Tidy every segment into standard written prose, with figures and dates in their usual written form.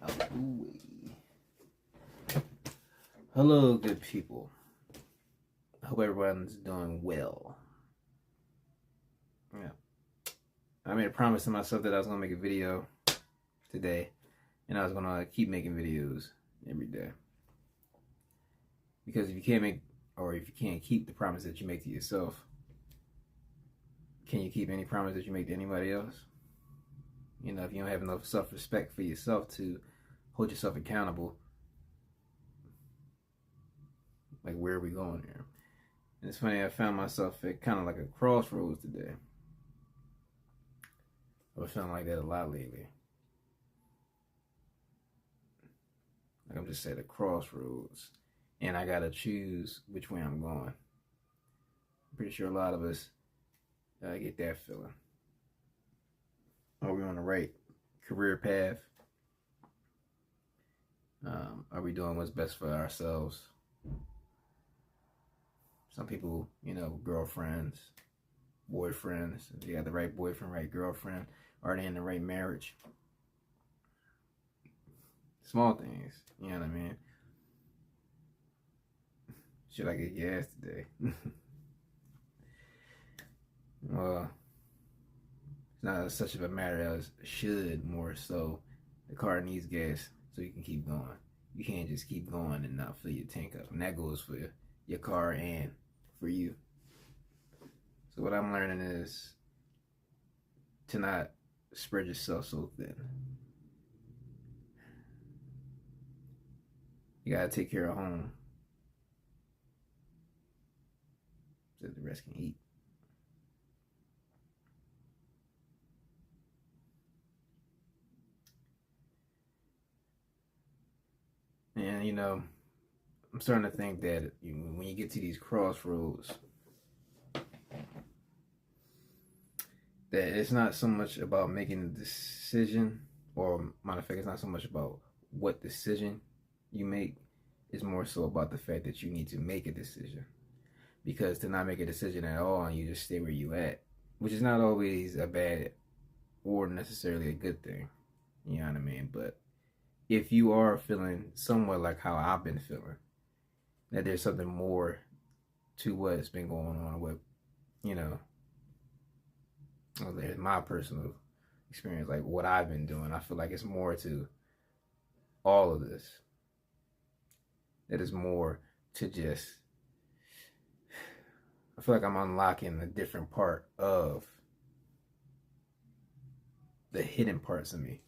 out the way. Hello, good people. I hope everyone's doing well. Yeah. I made a promise to myself that I was going to make a video today, and I was going to keep making videos every day. Because if you can't keep the promise that you make to yourself, can you keep any promise that you make to anybody else? You know, if you don't have enough self-respect for yourself to hold yourself accountable, like, where are we going here? And it's funny, I found myself at kind of like a crossroads today. I was feeling like that a lot lately. Like, I'm just at a crossroads, and I gotta choose which way I'm going. I'm pretty sure a lot of us get that feeling. Are we on the right career path? Are we doing what's best for ourselves? Some people, you know, girlfriends, boyfriends, if you got the right boyfriend, right girlfriend, are they in the right marriage? Small things, you know what I mean? Should I get gas today? Well, it's not such of a matter as should, more so the car needs gas so you can keep going. You can't just keep going and not fill your tank up. And that goes for your car and for you. So what I'm learning is to not spread yourself so thin. You gotta take care of home so the rest can eat. And, you know, I'm starting to think that when you get to these crossroads, that it's not so much about making a decision, or matter of fact, it's not so much about what decision you make. It's more so about the fact that you need to make a decision. Because to not make a decision at all and you just stay where you at, which is not always a bad or necessarily a good thing, you know what I mean? But if you are feeling somewhat like how I've been feeling, that there's something more to what's been going on with, you know, there's my personal experience, like what I've been doing. I feel like it's more to all of this. That is more to just, I feel like I'm unlocking a different part of the hidden parts of me,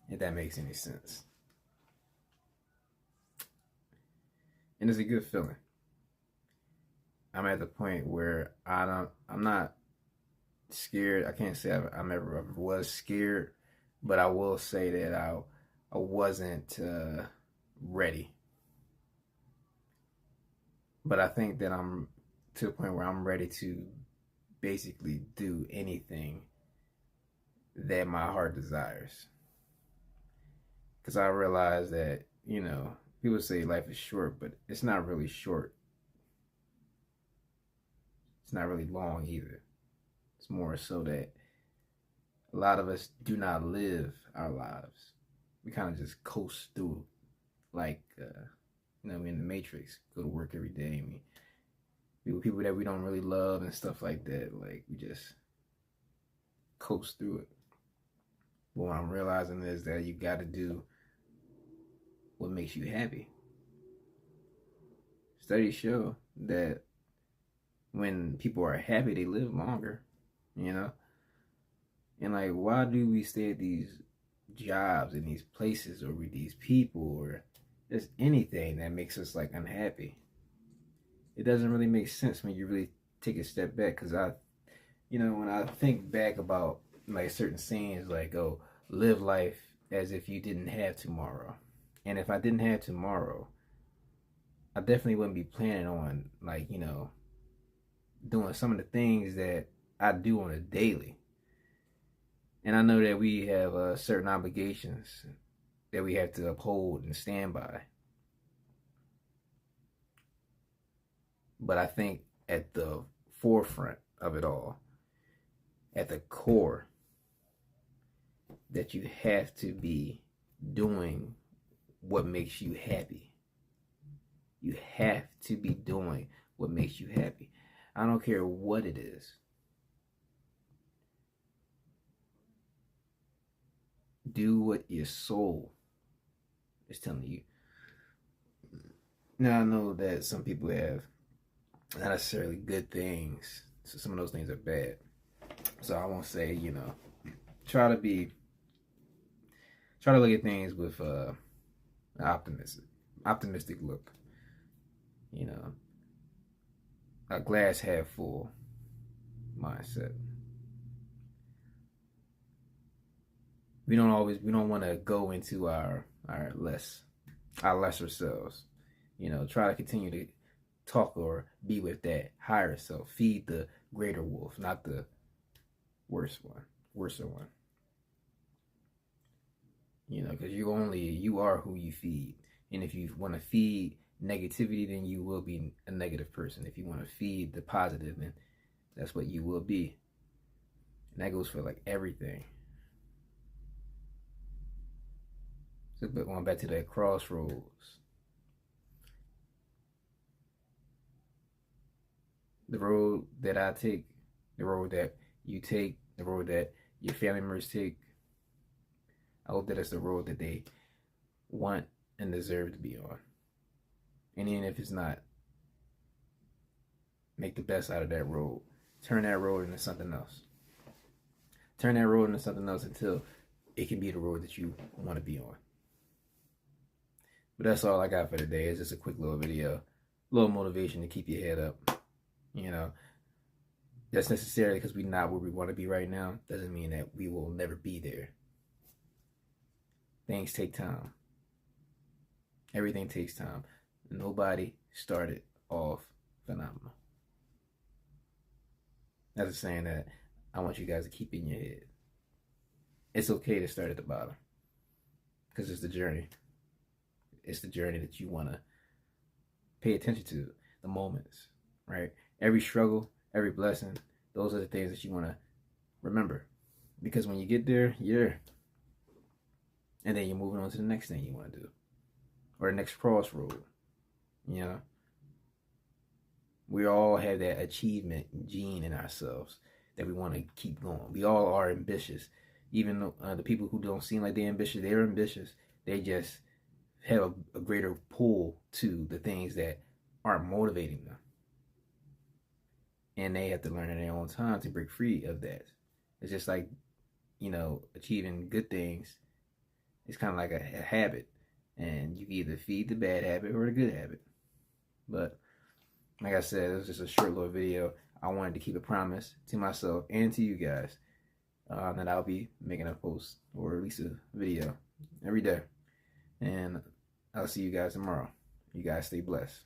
if that makes any sense. And it's a good feeling. I'm at the point where I'm not scared. I can't say I ever was scared, but I will say that I wasn't ready. But I think that I'm to the point where I'm ready to basically do anything that my heart desires. Because I realize that, you know, people say life is short, but it's not really short. It's not really long either. It's more so that a lot of us do not live our lives. We kind of just coast through, like, you know, we're in the Matrix, go to work every day. And people that we don't really love and stuff like that, like, we just coast through it. But what I'm realizing is that you got to do what makes you happy. Studies show that when people are happy, they live longer, you know? And, like, why do we stay at these jobs and these places or with these people or just anything that makes us, like, unhappy? It doesn't really make sense when you really take a step back. Because you know, when I think back about, like, certain sayings, like, oh, live life as if you didn't have tomorrow. And if I didn't have tomorrow, I definitely wouldn't be planning on, like, you know, doing some of the things that I do on a daily. And I know that we have certain obligations that we have to uphold and stand by. But I think at the forefront of it all, at the core, that you have to be doing what makes you happy. You have to be doing what makes you happy. I don't care what it is. Do what your soul is telling you. Now, I know that some people have not necessarily good things, so some of those things are bad. So I won't say, try to look at things with an optimistic look. A glass half full mindset. We don't want to go into our lesser selves. Try to continue to talk or be with that higher self. Feed the greater wolf, not the worser one. Because you are who you feed. And if you want to feed negativity, then you will be a negative person. If you want to feed the positive, then that's what you will be. And that goes for like everything. So, but going back to that crossroads, the road that I take, the road that you take, the road that your family members take, I hope that it's the road that they want and deserve to be on. And even if it's not, make the best out of that road. Turn that road into something else. Turn that road into something else until it can be the road that you want to be on. But that's all I got for today. It's just a quick little video. A little motivation to keep your head up. That's necessarily because we're not where we want to be right now. Doesn't mean that we will never be there. Things take time. Everything takes time. Nobody started off phenomenal. That's a saying that I want you guys to keep in your head. It's okay to start at the bottom because it's the journey. It's the journey that you want to pay attention to, the moments, right? Every struggle, every blessing, those are the things that you want to remember. Because when you get there, you're there. And then you're moving on to the next thing you want to do. Or the next crossroad. We all have that achievement gene in ourselves that we want to keep going. We all are ambitious. Even though, the people who don't seem like they're ambitious. They just have a greater pull to the things that aren't motivating them. And they have to learn in their own time to break free of that. It's just like, achieving good things. It's kind of like a habit. And you can either feed the bad habit or the good habit. But like I said, it was just a short little video. I wanted to keep a promise to myself and to you guys that I'll be making a post or release a video every day. And I'll see you guys tomorrow. You guys stay blessed.